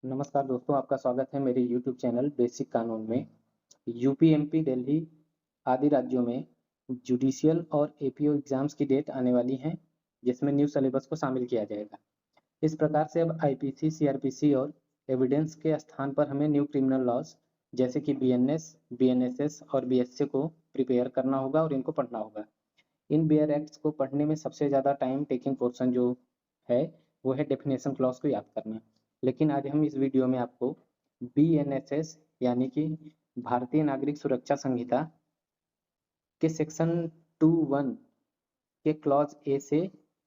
नमस्कार दोस्तों, आपका स्वागत है मेरे YouTube चैनल बेसिक कानून में। यूपी, एमपी, दिल्ली आदि राज्यों में जुडिशियल और एपीओ एग्जाम्स की डेट आने वाली हैं, जिसमें न्यू सिलेबस को शामिल किया जाएगा। इस प्रकार से अब आईपीसी, सीआरपीसी और एविडेंस के स्थान पर हमें न्यू क्रिमिनल लॉज जैसे कि बीएनएस, बीएनएसएस और बीएसए को प्रिपेयर करना होगा और इनको पढ़ना होगा। इन बेयर एक्ट्स को पढ़ने में सबसे ज़्यादा टाइम टेकिंग पोर्शन जो है वो है डेफिनेशन क्लॉज को याद करना। लेकिन आज हम इस वीडियो में आपको बीएनएसएस यानी कि भारतीय नागरिक सुरक्षा संहिता के सेक्शन 2(1) के क्लॉज ए से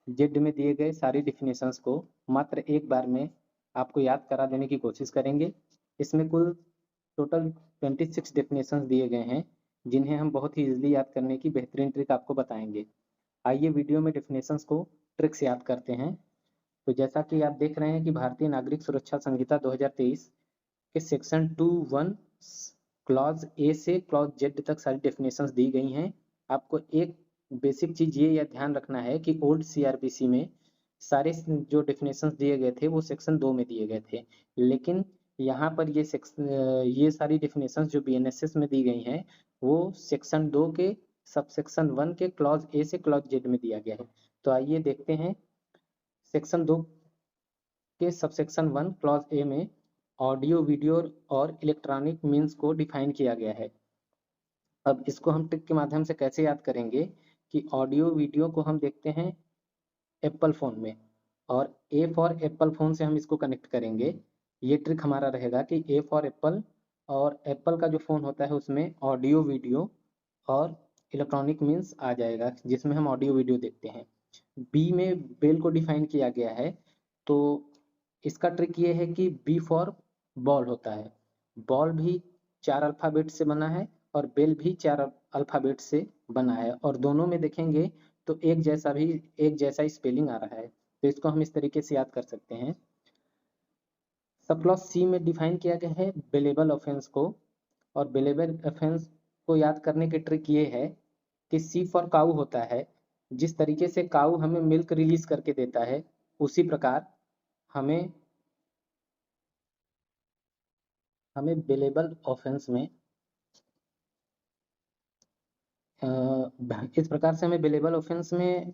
जेड में दिए गए सारी डिफिनेशंस को मात्र एक बार में आपको याद करा देने की कोशिश करेंगे। इसमें कुल टोटल 26 डेफिनेशंस दिए गए हैं, जिन्हें हम बहुत ही इजीली याद करने की बेहतरीन ट्रिक आपको बताएंगे। आइए वीडियो में डेफिनेशंस को ट्रिक से याद करते हैं। तो जैसा कि आप देख रहे हैं कि भारतीय नागरिक सुरक्षा संहिता 2023 के सेक्शन 2(1) क्लॉज ए से क्लॉज जेड तक सारी डेफिनेशंस दी गई हैं। आपको एक बेसिक चीज ये या ध्यान रखना है कि ओल्ड सीआरपीसी में सारे जो डेफिनेशंस दिए गए थे वो सेक्शन 2 में दिए गए थे, लेकिन यहाँ पर ये सारी डेफिनेशंस जो बीएनएसएस में दी गई हैं वो सेक्शन 2 के सबसेक्शन 1 के क्लॉज ए से क्लॉज जेड में दिया गया है। तो आइए देखते हैं। सेक्शन 2 के सबसेक्शन 1 क्लॉज ए में ऑडियो, वीडियो और इलेक्ट्रॉनिक मीन्स को डिफाइन किया गया है। अब इसको हम ट्रिक के माध्यम से कैसे याद करेंगे कि ऑडियो वीडियो को हम देखते हैं एप्पल फ़ोन में, और ए फॉर एप्पल फ़ोन से हम इसको कनेक्ट करेंगे। ये ट्रिक हमारा रहेगा कि ए फॉर एप्पल, और एप्पल का जो फ़ोन होता है उसमें ऑडियो वीडियो और इलेक्ट्रॉनिक मीन्स आ जाएगा, जिसमें हम ऑडियो वीडियो देखते हैं। बी में बेल को डिफाइन किया गया है, तो इसका ट्रिक ये है कि बी फॉर बॉल होता है। बॉल भी 4 अल्फ़ाबेट से बना है और बेल भी 4 अल्फ़ाबेट से बना है, और दोनों में देखेंगे तो एक जैसा ही स्पेलिंग आ रहा है। तो इसको हम इस तरीके से याद कर सकते हैं। सब क्लॉज सी में डिफाइन किया गया है बेलेबल ऑफेंस को, और बेलेबल ऑफेंस को याद करने की ट्रिक ये है कि सी फॉर काऊ होता है। जिस तरीके से काऊ हमें मिल्क रिलीज करके देता है, उसी प्रकार हमें बेलेबल ऑफेंस में इस प्रकार से हमें बेलेबल ऑफेंस में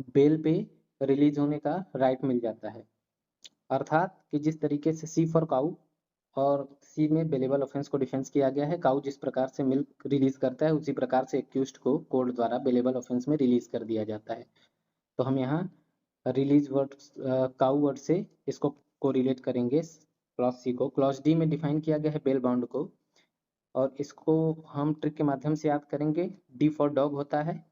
बेल पे रिलीज होने का राइट मिल जाता है। अर्थात कि जिस तरीके से सी फॉर काऊ और सी में बेलेबल ऑफेंस को डिफेंस किया गया है, काऊ जिस प्रकार से मिल्क रिलीज करता है उसी प्रकार से एक्यूज्ड को कोर्ट द्वारा बेलेबल ऑफेंस में रिलीज कर दिया जाता है। तो हम यहाँ रिलीज वर्ड काऊ वर्ड से इसको कोरिलेट करेंगे क्लॉज सी को। क्लॉज डी में डिफाइन किया गया है बेल बाउंड को, और इसको हम ट्रिक के माध्यम से याद करेंगे। डी फॉर डॉग होता है,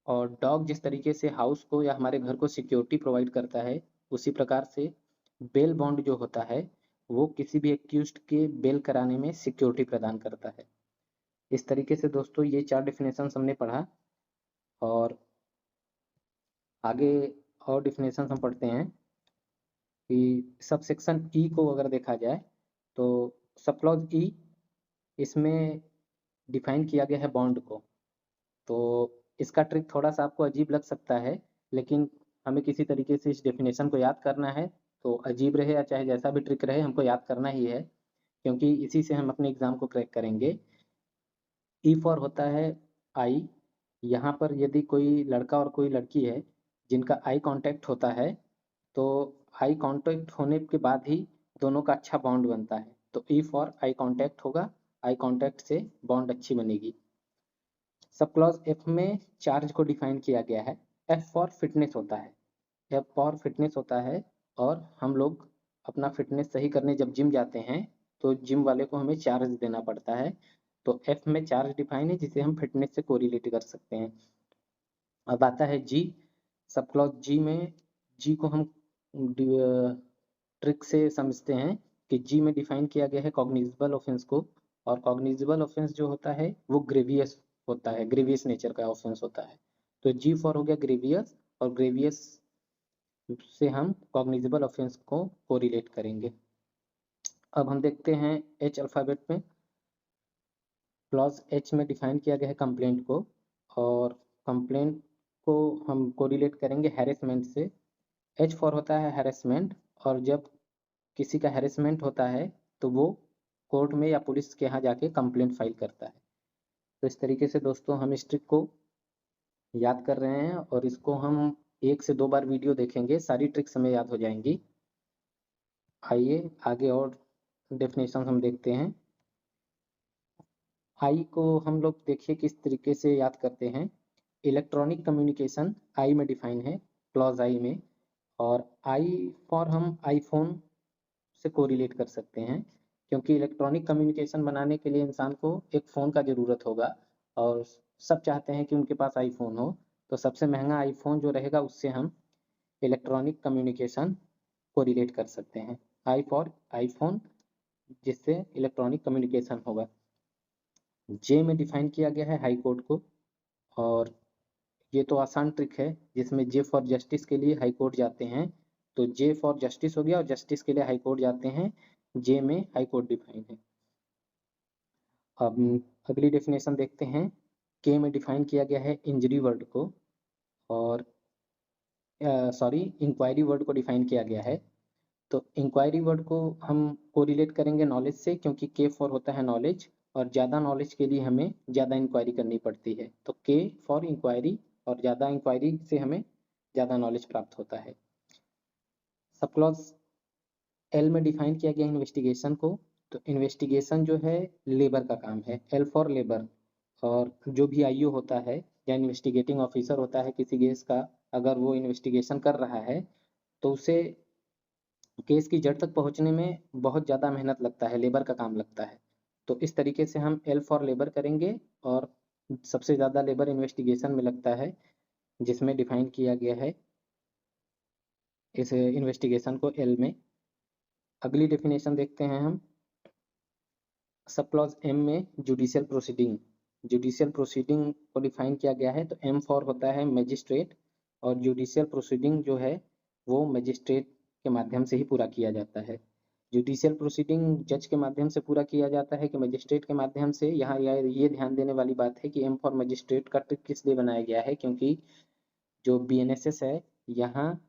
और डॉग जिस तरीके से हाउस को या हमारे घर को सिक्योरिटी प्रोवाइड करता है, उसी प्रकार से बेल बॉन्ड जो होता है वो किसी भी एक्यूज्ड के बेल कराने में सिक्योरिटी प्रदान करता है। इस तरीके से दोस्तों ये 4 डेफिनेशन हमने पढ़ा, और आगे और डेफिनेशन हम पढ़ते हैं कि सबसेक्शन ई को अगर देखा जाए तो सब क्लॉज ई, इसमें डिफाइन किया गया है बॉन्ड को। तो इसका ट्रिक थोड़ा सा आपको अजीब लग सकता है, लेकिन हमें किसी तरीके से इस डेफिनेशन को याद करना है। तो अजीब रहे या चाहे जैसा भी ट्रिक रहे, हमको याद करना ही है, क्योंकि इसी से हम अपने एग्जाम को क्रैक करेंगे। ई फॉर होता है आई। यहाँ पर यदि कोई लड़का और कोई लड़की है जिनका आई कांटेक्ट होता है, तो आई कांटेक्ट होने के बाद ही दोनों का अच्छा बॉन्ड बनता है। तो ई फॉर आई कांटेक्ट होगा, आई कांटेक्ट से बॉन्ड अच्छी बनेगी। सब क्लॉज एफ में चार्ज को डिफाइन किया गया है। एफ फॉर फिटनेस होता है, एफ फॉर फिटनेस होता है, और हम लोग अपना फिटनेस सही करने जब जिम जाते हैं तो जिम वाले को हमें चार्ज देना पड़ता है। तो एफ में चार्ज डिफाइन है, जिसे हम फिटनेस से कोरिलेट कर सकते हैं। अब आता है जी। सब क्लॉज जी में जी को हम ट्रिक से समझते हैं कि जी में डिफाइन किया गया है कॉग्निजेबल ऑफेंस को, और कॉग्निजेबल ऑफेंस जो होता है वो ग्रेवियस होता है, ग्रेवियस नेचर का ऑफेंस होता है। तो जी फॉर हो गया ग्रेवियस, और ग्रेवियस से हम कॉग्निजेबल ऑफेंस को कोरिलेट करेंगे। अब हम देखते हैं एच अल्फ़ाबेट में। क्लॉज एच में डिफाइन किया गया है कंप्लेंट को, और कंप्लेंट को हम कोरिलेट करेंगे हैरेसमेंट से। एच फॉर होता है हैरेसमेंट, और जब किसी का हैरेसमेंट होता है तो वो कोर्ट में या पुलिस के यहाँ जाके कंप्लेंट फाइल करता है। तो इस तरीके से दोस्तों हम इस ट्रिक को याद कर रहे हैं और इसको हम 1 से 2 बार वीडियो देखेंगे, सारी ट्रिक्स हमें याद हो जाएंगी। आइए आगे और डेफिनेशन हम देखते हैं। आई को हम लोग देखिए किस तरीके से याद करते हैं। इलेक्ट्रॉनिक कम्युनिकेशन आई में डिफाइन है, क्लॉज आई में, और आई फॉर हम आईफोन से कोरिलेट कर सकते हैं, क्योंकि इलेक्ट्रॉनिक कम्युनिकेशन बनाने के लिए इंसान को एक फ़ोन का ज़रूरत होगा और सब चाहते हैं कि उनके पास आईफोन हो। तो सबसे महंगा आईफोन जो रहेगा उससे हम इलेक्ट्रॉनिक कम्युनिकेशन कोरिलेट कर सकते हैं। आई फॉर आईफोन, जिससे इलेक्ट्रॉनिक कम्युनिकेशन होगा। जे में डिफाइन किया गया है हाई कोर्ट को, और ये तो आसान ट्रिक है जिसमें जे फॉर जस्टिस के लिए हाई कोर्ट जाते हैं। तो जे फॉर जस्टिस हो गया और जस्टिस के लिए हाई कोर्ट जाते हैं, जे में हाई कोर्ट डिफाइन है। अब अगली डेफिनेशन देखते हैं। के में डिफाइन किया गया है इंजरी वर्ड को, और इंक्वायरी वर्ड को डिफाइन किया गया है। तो इंक्वायरी वर्ड को हम कोरिलेट करेंगे नॉलेज से, क्योंकि के फॉर होता है नॉलेज और ज़्यादा नॉलेज के लिए हमें ज़्यादा इंक्वायरी करनी पड़ती है। तो के फॉर इंक्वायरी, और ज़्यादा इंक्वायरी से हमें ज़्यादा नॉलेज प्राप्त होता है। सब क्लॉज एल में डिफाइन किया गया इन्वेस्टिगेशन को। तो इन्वेस्टिगेशन जो है लेबर का काम है, एल फॉर लेबर। और जो भी आईओ होता है या इन्वेस्टिगेटिंग ऑफिसर होता है किसी केस का, अगर वो इन्वेस्टिगेशन कर रहा है तो उसे केस की जड़ तक पहुंचने में बहुत ज़्यादा मेहनत लगता है, लेबर का काम लगता है। तो इस तरीके से हम एल फॉर लेबर करेंगे, और सबसे ज़्यादा लेबर इन्वेस्टिगेशन में लगता है, जिसमें डिफाइन किया गया है इस इन्वेस्टिगेशन को एल में। अगली डेफिनेशन देखते हैं हम। सब क्लॉज एम में जुडिशियल प्रोसीडिंग, जुडिशियल प्रोसीडिंग को डिफाइन किया गया है। तो एम फॉर होता है मजिस्ट्रेट, और जुडिशियल प्रोसीडिंग जो है वो मजिस्ट्रेट के माध्यम से ही पूरा किया जाता है। जुडिशियल प्रोसीडिंग जज के माध्यम से पूरा किया जाता है कि मजिस्ट्रेट के माध्यम से। यहाँ ये ध्यान देने वाली बात है कि एम फॉर मजिस्ट्रेट का ट्रिक किस लिए बनाया गया है, क्योंकि जो बीएनएसएस है यहाँ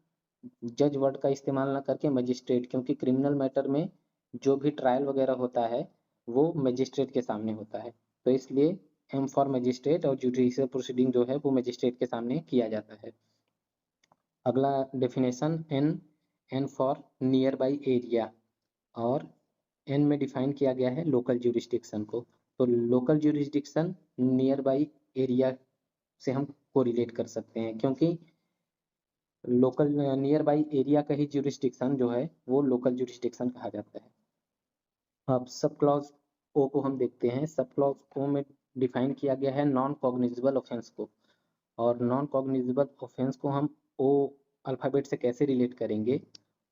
जज वर्ड का इस्तेमाल ना करके मजिस्ट्रेट, क्योंकि क्रिमिनल मैटर में जो भी ट्रायल वगैरह होता है वो मजिस्ट्रेट के सामने होता है। तो इसलिए एम फॉर मजिस्ट्रेट और जुडिशियल प्रोसीडिंग जो है वो मजिस्ट्रेट के सामने किया जाता है। अगला definition N for near by area, और एन में डिफाइन किया गया है लोकल ज्यूरिस्डिक्शन को। तो local jurisdiction near by area से हम कोरिलेट कर सकते हैं, क्योंकि लोकल नियर बाई एरिया का ही ज्यूरिस्डिक्शन जो है वो लोकल ज्यूरिस्डिक्शन कहा जाता है। अब सब क्लॉज ओ को हम देखते हैं। सब क्लॉज ओ में डिफाइन किया गया है नॉन कॉग्निजेबल ऑफेंस को, और नॉन कॉग्निजेबल ऑफेंस को हम ओ अल्फ़ाबेट से कैसे रिलेट करेंगे।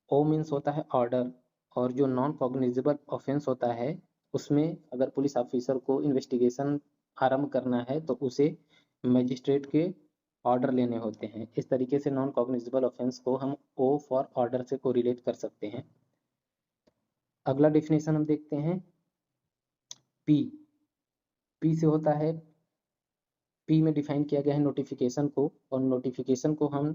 ओ मीन्स होता है ऑर्डर, और जो नॉन कॉग्निजेबल ऑफेंस होता है उसमें अगर पुलिस ऑफिसर को इन्वेस्टिगेशन आरंभ करना है तो उसे मजिस्ट्रेट के ऑर्डर लेने होते हैं। इस तरीके से नॉन कॉग्निजेबल ऑफेंस को हम ओ फॉर ऑर्डर से कोरिलेट कर सकते हैं। अगला डेफिनेशन हम देखते हैं पी। पी से होता है, पी में डिफाइन किया गया है नोटिफिकेशन को, और नोटिफिकेशन को हम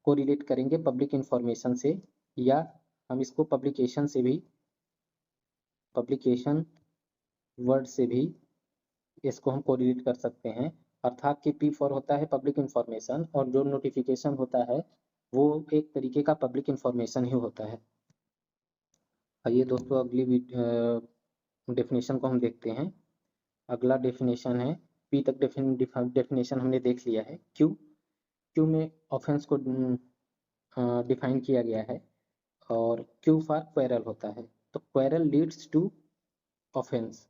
कोरिलेट करेंगे पब्लिक इंफॉर्मेशन से, या हम इसको पब्लिकेशन से भी, पब्लिकेशन वर्ड से भी इसको हम कोरिलेट कर सकते हैं। अर्थात कि पी फॉर होता है पब्लिक इंफॉर्मेशन, और जो नोटिफिकेशन होता है वो एक तरीके का पब्लिक इंफॉर्मेशन ही होता है। आइए दोस्तों अगली डेफिनेशन को हम देखते हैं। अगला डेफिनेशन है, पी तक डेफिनेशन हमने देख लिया है। क्यू, क्यू में ऑफेंस को डिफाइन किया गया है, और क्यू फॉर क्वेरल होता है। तो क्वेरल लीड्स टू ऑफेंस।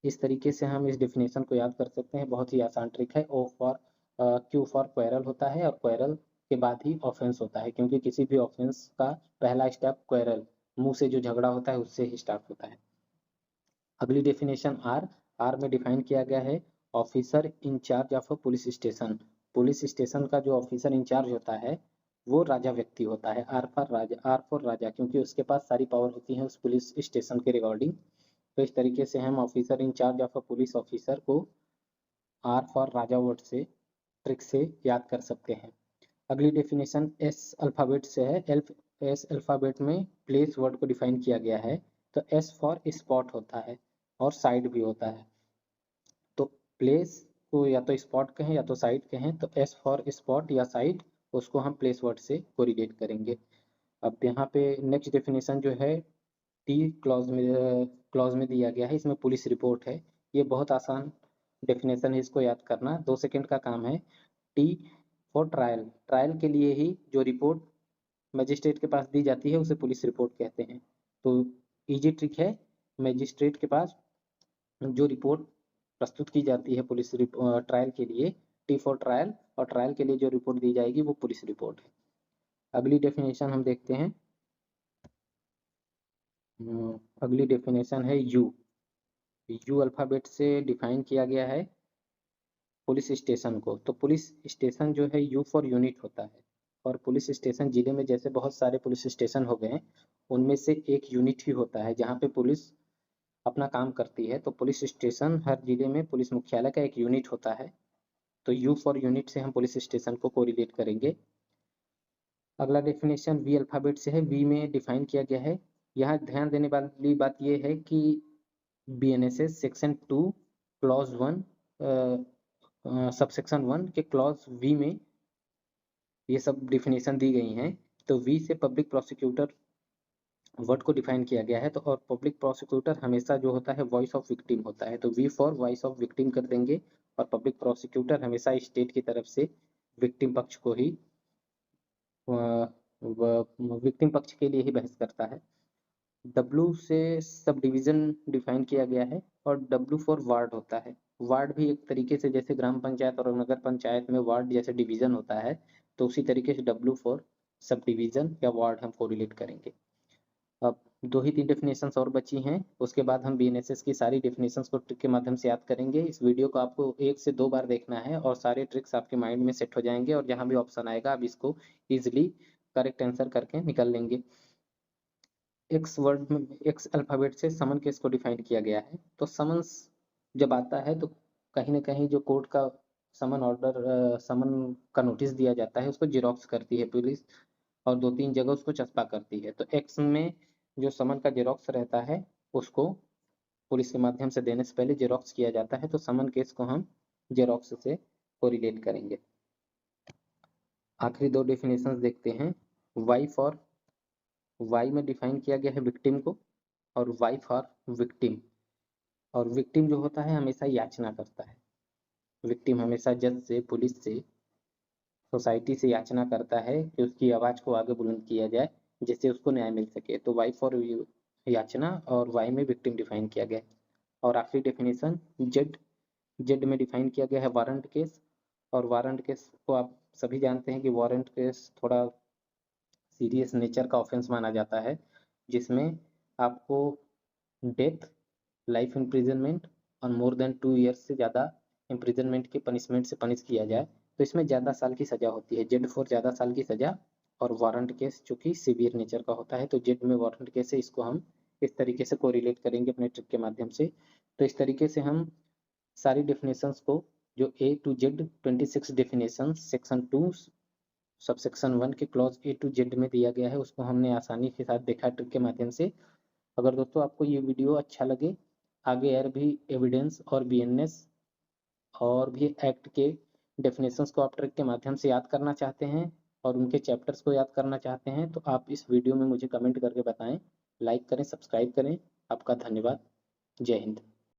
इस तरीके से हम इस डेफिनेशन को याद कर सकते हैं, बहुत ही आसान ट्रिक है। O for Q for quarrel होता है, और क्वेरल के बाद ही ऑफेंस होता है, क्योंकि किसी भी ऑफेंस का पहला स्टेप क्वेरल, मुंह से जो झगड़ा होता है उससे ही स्टार्ट होता है। अगली डेफिनेशन आर। आर में डिफाइन किया गया है officer in charge of a police station. Police station का जो ऑफिसर इंचार्ज होता है वो राजा व्यक्ति होता है। R for raja, R for raja, क्योंकि उसके पास सारी पावर होती है उस पुलिस स्टेशन के रिगार्डिंग। तो इस तरीके से हम officer in charge of a police officer को आर फॉर राजा वर्ड से, ट्रिक से याद कर सकते हैं। अगली डेफिनेशन एस अल्फाबेट से है, एस अल्फ़ाबेट में प्लेस वर्ड को डिफाइन किया गया है, तो एस फॉर स्पॉट होता है और साइड भी होता है। तो प्लेस को या तो स्पॉट कहें या तो साइड कहें, तो एस फॉर स्पॉट या साइड उसको हम प्लेस वर्ड से कोरिलेट करेंगे। अब यहाँ पे नेक्स्ट डेफिनेशन जो है टी क्लॉज में दिया गया है, इसमें पुलिस रिपोर्ट है। ये बहुत आसान डेफिनेशन है, इसको याद करना 2 सेकंड का काम है। टी फॉर ट्रायल, ट्रायल के लिए ही जो रिपोर्ट मजिस्ट्रेट के पास दी जाती है उसे पुलिस रिपोर्ट कहते हैं। तो इजी ट्रिक है, मजिस्ट्रेट के पास जो रिपोर्ट प्रस्तुत की जाती है पुलिस ट्रायल के लिए, टी फॉर ट्रायल, और ट्रायल के लिए जो रिपोर्ट दी जाएगी वो पुलिस रिपोर्ट है। अगली डेफिनेशन हम देखते हैं। अगली डेफिनेशन है यू। यू अल्फ़ाबेट से डिफाइन किया गया है पुलिस स्टेशन को। तो पुलिस स्टेशन जो है यू फॉर यूनिट होता है, और पुलिस स्टेशन जिले में जैसे बहुत सारे पुलिस स्टेशन हो गए, उनमें से एक यूनिट ही होता है जहाँ पे पुलिस अपना काम करती है। तो पुलिस स्टेशन हर जिले में पुलिस मुख्यालय का एक यूनिट होता है। तो यू फॉर यूनिट से हम पुलिस स्टेशन को कोरिलेट करेंगे। अगला डेफिनेशन वी अल्फ़ाबेट से है। वी में डिफाइन किया गया है, यहाँ ध्यान देने वाली बात यह है कि बीएनएसएस सेक्शन 2 क्लॉज 1 सबसेक्शन 1 के क्लॉज वी में ये सब डिफिनेशन दी गई हैं। तो वी से पब्लिक प्रोसिक्यूटर वर्ड को डिफाइन किया गया है। तो और पब्लिक प्रोसिक्यूटर हमेशा जो होता है वॉइस ऑफ विक्टिम होता है, तो V for voice of victim कर देंगे। और पब्लिक प्रोसिक्यूटर हमेशा स्टेट की तरफ से विक्टिम पक्ष को ही विक्टिम पक्ष के लिए ही बहस करता है। डब्ल्यू से सब डिवीजन डिफाइन किया गया है, और डब्ल्यू फॉर वार्ड होता है। वार्ड भी एक तरीके से जैसे ग्राम पंचायत और नगर पंचायत में वार्ड जैसे डिवीजन होता है, तो उसी तरीके से डब्ल्यू फॉर सब डिवीजन या वार्ड हम कोरिलेट करेंगे। अब 2 ही 3 डेफिनेशंस और बची हैं, उसके बाद हम बीएनएसएस की सारी डेफिनेशंस को ट्रिक के माध्यम से याद करेंगे। इस वीडियो को आपको 1 से 2 बार देखना है और सारे ट्रिक्स आपके माइंड में सेट हो जाएंगे, और जहाँ भी ऑप्शन आएगा आप इसको इजिली करेक्ट आंसर करके निकल लेंगे। एक्स वर्ड में एक्स अल्फ़ाबेट से समन केस को डिफाइन किया गया है। तो समन्स जब आता है तो कहीं ना कहीं जो कोर्ट का समन ऑर्डर समन का नोटिस दिया जाता है उसको जेरोक्स करती है पुलिस, और 2-3 जगह उसको चस्पा करती है। तो एक्स में जो समन का जेरोक्स रहता है उसको पुलिस के माध्यम से देने से पहले जेरोक्स किया जाता है। तो समन केस को हम जेरोक्स से कोरिलेट करेंगे। आखिरी 2 डेफिनेशंस देखते हैं। वाई फॉर, वाई में डिफाइन किया गया है विक्टिम को, और वाई फॉर विक्टिम। और विक्टिम जो होता है हमेशा याचना करता है। विक्टिम हमेशा जज से, पुलिस से, सोसाइटी से याचना करता है कि उसकी आवाज़ को आगे बुलंद किया जाए जिससे उसको न्याय मिल सके। तो वाई फॉर याचना और वाई में विक्टिम डिफाइन किया गया है। और आखिरी डेफिनेशन जेड, जेड में डिफाइन किया गया है वारंट केस। और वारंट केस को आप सभी जानते हैं कि वारंट केस थोड़ा सीरियस नेचर का ऑफेंस माना जाता है, जिसमें आपको डेथ, लाइफ इम्प्रिजनमेंट और मोर देन 2 ईयर्स से ज़्यादा इम्प्रिजनमेंट के पनिशमेंट से पनिश किया जाए। तो इसमें ज़्यादा साल की सज़ा होती है। जेड फॉर ज़्यादा साल की सज़ा, और वारंट केस चूँकि सीवियर नेचर का होता है। तो जेड में वारंट केस है, इसको हम इस तरीके से कोरिलेट करेंगे अपने ट्रिक के माध्यम से। तो इस तरीके से हम सारी डेफिनेशंस को जो A to Z 26 definition section 2 subsection 1 के क्लॉज ए टू जेड में दिया गया है उसको हमने आसानी के साथ देखा ट्रिक के माध्यम से। अगर दोस्तों आपको ये वीडियो अच्छा लगे, आगे और भी एविडेंस और बीएनएस और भी एक्ट के डेफिनेशंस को आप ट्रिक के माध्यम से याद करना चाहते हैं और उनके चैप्टर्स को याद करना चाहते हैं, तो आप इस वीडियो में मुझे कमेंट करके बताएं। लाइक करें, सब्सक्राइब करें। आपका धन्यवाद। जय हिंद।